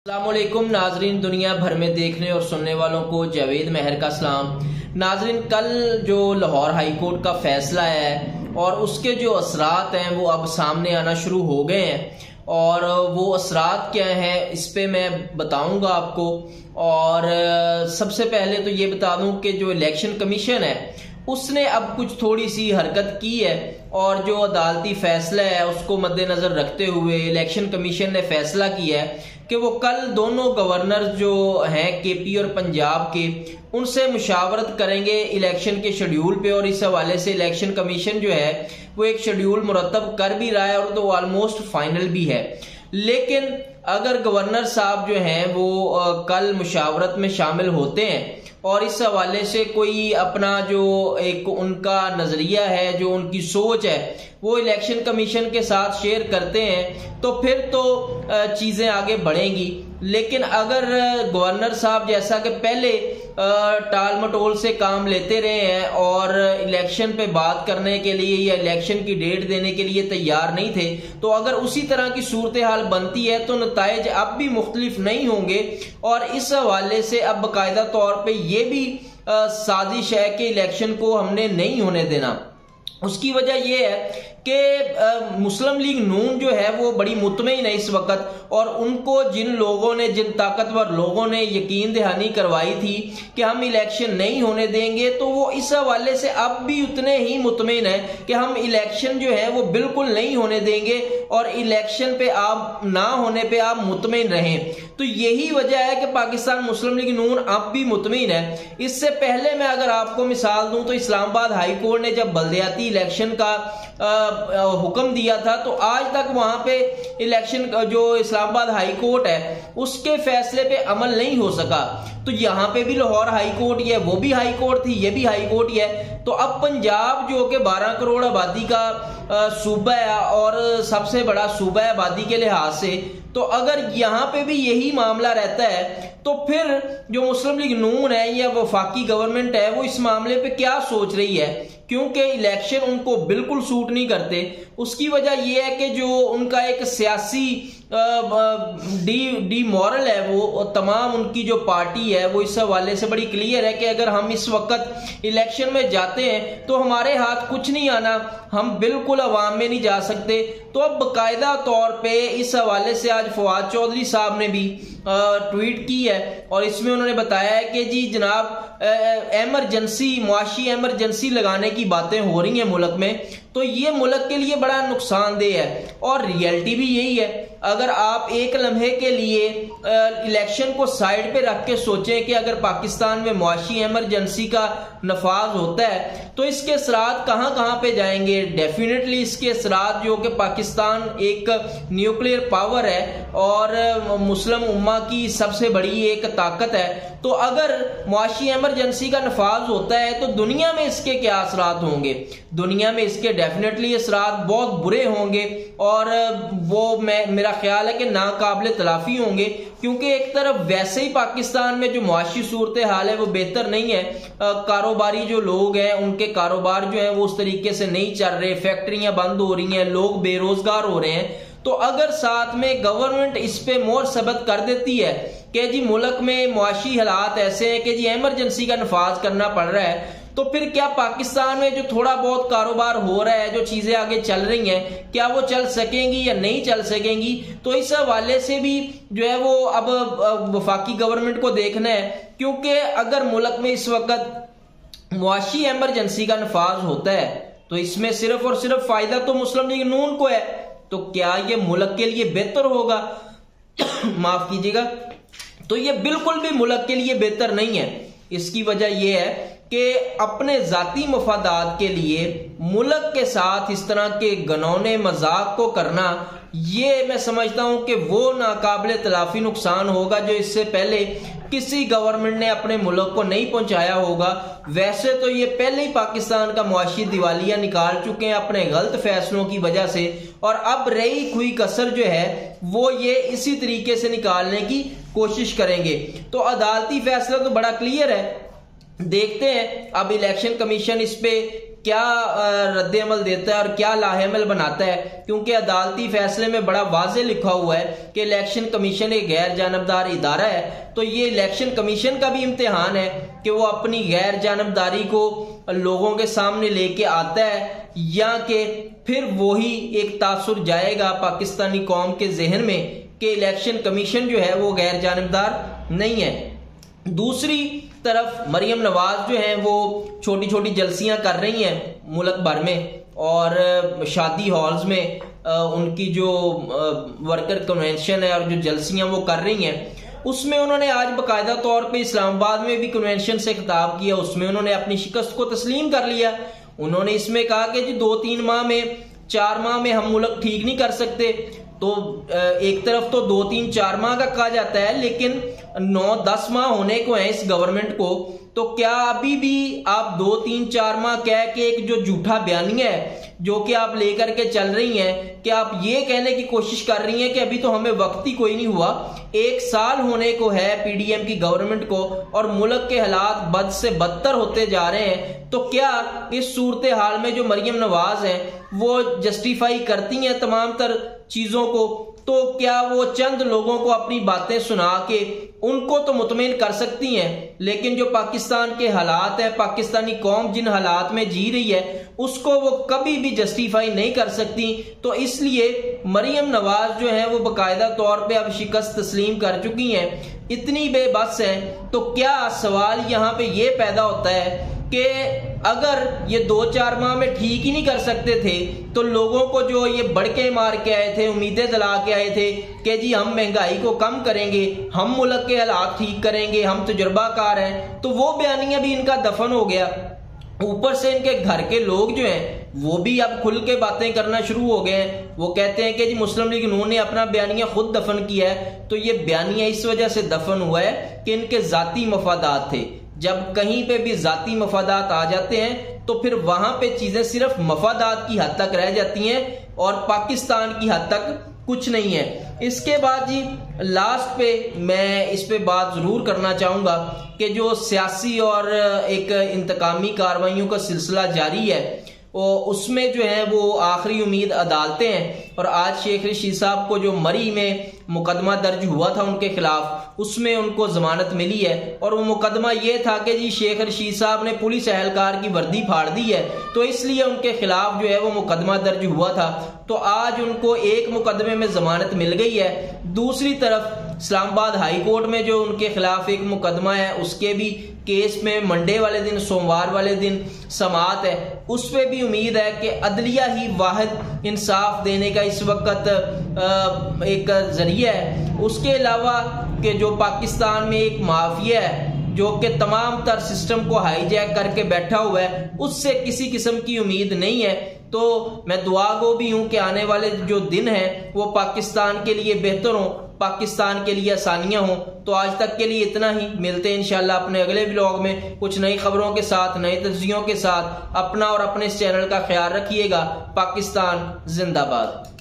अस्सलामुअलैकुम नाजरीन, दुनिया भर में देखने और सुनने वालों को जावेद महर का सलाम। नाजरीन, कल जो लाहौर हाई कोर्ट का फैसला है और उसके जो असरात हैं वो अब सामने आना शुरू हो गए हैं और वो असरात क्या हैं इस पे मैं बताऊंगा आपको। और सबसे पहले तो ये बता दूं कि जो इलेक्शन कमीशन है उसने अब कुछ थोड़ी सी हरकत की है और जो अदालती फैसला है उसको मद्देनजर रखते हुए इलेक्शन कमीशन ने फैसला किया है कि वो कल दोनों गवर्नर जो हैं केपी और पंजाब के उनसे मुशावरत करेंगे इलेक्शन के शेड्यूल पे। और इस हवाले से इलेक्शन कमीशन जो है वो एक शेड्यूल मुरतब कर भी रहा है और तो ऑलमोस्ट फाइनल भी है। लेकिन अगर गवर्नर साहब जो हैं वो कल मुशावरत में शामिल होते हैं और इस हवाले से कोई अपना जो एक उनका नजरिया है, जो उनकी सोच है वो इलेक्शन कमीशन के साथ शेयर करते हैं तो फिर तो चीजें आगे बढ़ेंगी। लेकिन अगर गवर्नर साहब जैसा कि पहले टाल मटोल से काम लेते रहे हैं और इलेक्शन पे बात करने के लिए या इलेक्शन की डेट देने के लिए तैयार नहीं थे, तो अगर उसी तरह की सूरत हाल बनती है तो नताइज अब भी मुख्तलिफ नहीं होंगे। और इस हवाले से अब बाकायदा तौर पे ये भी साजिश है कि इलेक्शन को हमने नहीं होने देना। उसकी वजह यह है कि मुस्लिम लीग नून जो है वो बड़ी मुतमईन है इस वक्त और उनको जिन लोगों ने, जिन ताकतवर लोगों ने यकीन दहानी करवाई थी कि हम इलेक्शन नहीं होने देंगे, तो वो इस हवाले से अब भी उतने ही मुतमईन है कि हम इलेक्शन जो है वो बिल्कुल नहीं होने देंगे और इलेक्शन पे आप ना होने पे आप मुतमईन रहें। तो यही वजह है कि पाकिस्तान मुस्लिम लीग नून अब भी मुतमईन है। इससे पहले मैं अगर आपको मिसाल दूं तो इस्लामाबाद हाई कोर्ट ने जब बल्दियाती इलेक्शन का हुक्म दिया था तो आज तक वहां पे इलेक्शन जो इस्लामाबाद हाई कोर्ट है उसके फैसले पे अमल नहीं हो सका। तो यहां पे भी लाहौर हाई कोर्ट ही है, वो भी हाई कोर्ट थी, ये भी हाई कोर्ट ही है। तो अब पंजाब जो कि 12 करोड़ आबादी का सूबा है और सबसे बड़ा सूबा है आबादी के लिहाज से, तो अगर यहां पे भी यही मामला रहता है तो फिर जो मुस्लिम लीग नून है या वफाकी गवर्नमेंट है वो इस मामले पे क्या सोच रही है, क्योंकि इलेक्शन उनको बिल्कुल सूट नहीं करते। उसकी वजह यह है कि जो उनका एक सियासी डी मॉरल है वो तमाम उनकी जो पार्टी है वो इस हवाले से बड़ी क्लियर है कि अगर हम इस वक्त इलेक्शन में जाते हैं तो हमारे हाथ कुछ नहीं आना, हम बिल्कुल अवाम में नहीं जा सकते। तो अब बाकायदा तौर पे इस हवाले से आज फवाद चौधरी साहब ने भी ट्वीट की है और इसमें उन्होंने बताया है कि जी जनाब एमरजेंसी, मुआशी एमरजेंसी लगाने की बातें हो रही हैं मुल्क में, तो ये मुल्क के लिए बड़ा नुकसानदेह है। और रियलिटी भी यही है, अगर आप एक लम्हे के लिए इलेक्शन को साइड पे रख के सोचें कि अगर पाकिस्तान में मुआशी एमरजेंसी का नफाज होता है तो इसके असरात कहां कहां पे जाएंगे। डेफिनेटली इसके असरात जो कि पाकिस्तान एक न्यूक्लियर पावर है और मुस्लिम उम्मा की सबसे बड़ी एक ताकत है, तो अगर मुआशी एमरजेंसी का नफाज होता है तो दुनिया में इसके क्या असरात होंगे। दुनिया में इसके डेफिनेटली असरात बहुत बुरे होंगे और वो मेरा ख्याल है कि नाकाबिले तलाफी होंगे, क्योंकि एक तरफ वैसे ही पाकिस्तान में जो मुआशी सूरत हाल है वो बेहतर नहीं है। कारोबारी जो लोग हैं उनके कारोबार जो है वो उस तरीके से नहीं चल रहे, फैक्ट्रियां बंद हो रही हैं, लोग बेरोजगार हो रहे हैं। तो अगर साथ में गवर्नमेंट इस पे मोहर सबत कर देती है कि जी मुल्क में मुआशी हालात ऐसे हैं कि जी इमरजेंसी का नफाज करना पड़ रहा है, तो फिर क्या पाकिस्तान में जो थोड़ा बहुत कारोबार हो रहा है, जो चीजें आगे चल रही हैं, क्या वो चल सकेंगी या नहीं चल सकेंगी। तो इस हवाले से भी जो है वो अब वफाकी गवर्नमेंट को देखना है, क्योंकि अगर मुल्क में इस वक्त मुआशी एमरजेंसी का नफाज होता है तो इसमें सिर्फ और सिर्फ फायदा तो मुस्लिम लीग नून को है। तो क्या ये मुल्क के लिए बेहतर होगा? माफ कीजिएगा, तो ये बिल्कुल भी मुल्क के लिए बेहतर नहीं है। इसकी वजह यह है कि अपने जाती मफादात के लिए मुल्क के साथ इस तरह के गनौने मजाक को करना, ये मैं समझता हूं कि वो नाकाबिले तलाफी नुकसान होगा जो इससे पहले किसी गवर्नमेंट ने अपने मुल्क को नहीं पहुंचाया होगा। वैसे तो ये पहले ही पाकिस्तान का मुआशी दिवालिया निकाल चुके हैं अपने गलत फैसलों की वजह से, और अब रही हुई कसर जो है वो ये इसी तरीके से निकालने की कोशिश करेंगे। तो अदालती फैसला तो बड़ा क्लियर है, देखते हैं अब इलेक्शन कमीशन इस पे क्या रद्द-ए-अमल देता है और क्या लाहेमल बनाता है, क्योंकि अदालती फैसले में बड़ा वाज़े लिखा हुआ है कि इलेक्शन कमीशन एक गैर जानबदार इदारा है। तो ये इलेक्शन कमीशन का भी इम्तिहान है कि वो अपनी गैर जानबदारी को लोगों के सामने लेके आता है, या कि फिर वही एक तासुर जाएगा पाकिस्तानी कौम के जहन में कि इलेक्शन कमीशन जो है वो गैर जानबदार नहीं है। दूसरी तरफ मरियम नवाज जो है वो छोटी छोटी जलसियां कर रही हैं मुल्क भर में, और शादी हॉल्स में उनकी जो वर्कर कन्वेंशन है और जो जलसियां वो कर रही हैं, उसमें उन्होंने आज बाकायदा तौर पे इस्लामाबाद में भी कन्वेंशन से खिताब किया। उसमें उन्होंने अपनी शिकस्त को तस्लीम कर लिया। उन्होंने इसमें कहा कि जी 2-3 माह में 4 माह में हम मुल्क ठीक नहीं कर सकते। तो एक तरफ तो 2-3-4 माह का कहा जाता है, लेकिन 9-10 माह होने को है इस गवर्नमेंट को। तो क्या अभी भी आप 2-3-4 माह कह के एक जो झूठा बयानिया है जो कि आप लेकर के चल रही हैं, कि आप ये कहने की कोशिश कर रही हैं कि अभी तो हमें वक्त ही कोई नहीं हुआ, 1 साल होने को है पीडीएम की गवर्नमेंट को और मुल्क के हालात बद से बदतर होते जा रहे हैं। तो क्या इस सूरत हाल में जो मरियम नवाज है वो जस्टिफाई करती हैं तमाम तर चीजों को? तो क्या वो चंद लोगों को अपनी बातें सुना के उनको तो मुतमईन कर सकती हैं, लेकिन जो पाकिस्तान के हालात है, पाकिस्तानी कौम जिन हालात में जी रही है, उसको वो कभी भी जस्टिफाई नहीं कर सकती। तो इसलिए मरियम नवाज जो है वो बाकायदा तौर पे अब शिकस्त तस्लीम कर चुकी हैं, इतनी बेबस है। तो क्या सवाल यहाँ पे ये पैदा होता है कि अगर ये 2-4 माह में ठीक ही नहीं कर सकते थे, तो लोगों को जो ये बड़के मार के आए थे, उम्मीदें दिला के आए थे कि जी हम महंगाई को कम करेंगे, हम मुल्क के हालात ठीक करेंगे, हम तजुर्बाकार हैं, तो वो बयानिया भी इनका दफन हो गया। ऊपर से इनके घर के लोग जो हैं वो भी अब खुल के बातें करना शुरू हो गए हैं। वो कहते हैं कि जी मुस्लिम लीग नून ने अपना बयानिया खुद दफन किया है। तो ये बयानिया इस वजह से दफन हुआ है कि इनके जाती मफादात थे। जब कहीं पे भी जाती मफादात आ जाते हैं तो फिर वहां पे चीजें सिर्फ मफादात की हद तक रह जाती हैं और पाकिस्तान की हद तक कुछ नहीं है। इसके बाद जी लास्ट पे मैं इस पे बात जरूर करना चाहूंगा कि जो सियासी और एक इंतकामी कार्रवाइयों का सिलसिला जारी है, उसमें जो है वो आखिरी उम्मीद अदालतें हैं। और आज शेख रशीद साहब को जो मरी में मुकदमा दर्ज हुआ था उनके खिलाफ, उसमें उनको जमानत मिली है। और वो मुकदमा ये था कि जी शेख रशीद साहब ने पुलिस एहलकार की वर्दी फाड़ दी है, तो इसलिए उनके खिलाफ जो है वो मुकदमा दर्ज हुआ था। तो आज उनको एक मुकदमे में जमानत मिल गई है। दूसरी तरफ इस्लामाबाद हाई कोर्ट में जो उनके खिलाफ एक मुकदमा है, उसके भी केस में मंडे वाले दिन, सोमवार वाले दिन समाअत है। उस पर भी उम्मीद है कि अदलिया ही वाहिद इंसाफ देने का इस वक्त एक जरिया है। उसके अलावा कि जो पाकिस्तान में एक माफिया है जो कि तमाम तर सिस्टम को हाईजैक करके बैठा हुआ है, उससे किसी किस्म की उम्मीद नहीं है। तो मैं दुआ गो भी हूं कि आने वाले जो दिन हैं वो पाकिस्तान के लिए बेहतर हो, पाकिस्तान के लिए आसानियां हो। तो आज तक के लिए इतना ही। मिलते हैं इंशाल्लाह अपने अगले व्लॉग में कुछ नई खबरों के साथ, नए तज्जियों के साथ। अपना और अपने इस चैनल का ख्याल रखिएगा। पाकिस्तान जिंदाबाद।